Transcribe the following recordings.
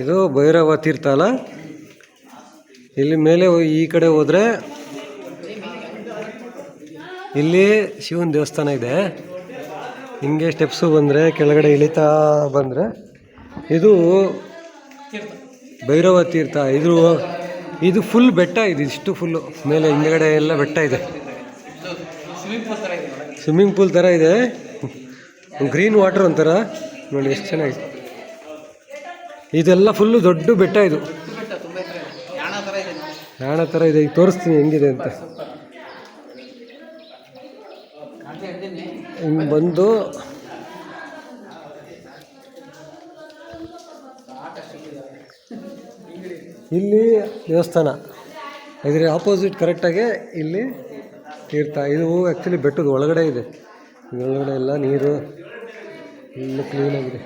ಇದು ಭೈರವ ತೀರ್ಥ ಅಲ್ಲ. ಇಲ್ಲಿ ಮೇಲೆ ಈ ಕಡೆ ಹೋದರೆ ಇಲ್ಲಿ ಶಿವನ ದೇವಸ್ಥಾನ ಇದೆ. ಹಿಂಗೆ ಸ್ಟೆಪ್ಸು ಬಂದರೆ ಕೆಳಗಡೆ ಇಳಿತಾ ಬಂದರೆ ಇದು ಭೈರವ ತೀರ್ಥ. ಇದು ಫುಲ್ ಬೆಟ್ಟ ಇದೆ. ಇಷ್ಟು ಫುಲ್ಲು ಮೇಲೆ ಹಿಂದ್ಗಡೆ ಎಲ್ಲ ಬೆಟ್ಟ ಇದೆ. ಸ್ವಿಮ್ಮಿಂಗ್ ಪೂಲ್ ಥರ ಇದೆ. ಗ್ರೀನ್ ವಾಟರ್ ಒಂಥರ ನೋಡಿ ಎಷ್ಟು ಚೆನ್ನಾಗಿದೆ. ಇದೆಲ್ಲ ಫುಲ್ಲು ದೊಡ್ಡ ಬೆಟ್ಟ. ಇದು ಯಾಣ ಥರ ಇದೆ. ಈಗ ತೋರಿಸ್ತೀನಿ ಹೆಂಗಿದೆ ಅಂತ. ಹಿಂಗೆ ಬಂದು ಇಲ್ಲಿ ದೇವಸ್ಥಾನ, ಇದ್ರ ಆಪೋಸಿಟ್ ಕರೆಕ್ಟಾಗಿ ಇಲ್ಲಿ ತೀರ್ಥ. ಇದು ಆ್ಯಕ್ಚುಲಿ ಬೆಟ್ಟದ ಒಳಗಡೆ ಇದೆ. ಇದರೊಳಗಡೆ ಎಲ್ಲ ನೀರು ಎಲ್ಲ ಕ್ಲೀನಾಗಿದೆ.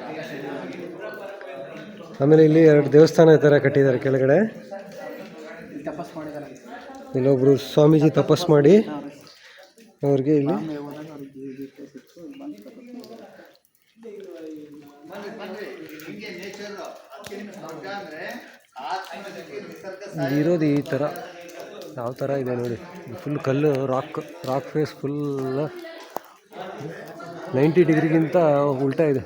ಆಮೇಲೆ ಇಲ್ಲಿ 2 ದೇವಸ್ಥಾನ ಥರ ಕಟ್ಟಿದ್ದಾರೆ ಕೆಳಗಡೆ. ಇಲ್ಲೊಬ್ರು ಸ್ವಾಮೀಜಿ ತಪಸ್ ಮಾಡಿ ಅವ್ರಿಗೆ ಇಲ್ಲಿ ಇರೋದು ಈ ಥರ. ಯಾವ ಥರ ಇದೆ ನೋಡಿ. ಫುಲ್ ಕಲ್ಲು, ರಾಕ್ ಫೇಸ್ ಫುಲ್ 90 ಡಿಗ್ರಿಗಿಂತ ಉಲ್ಟಾ ಇದೆ.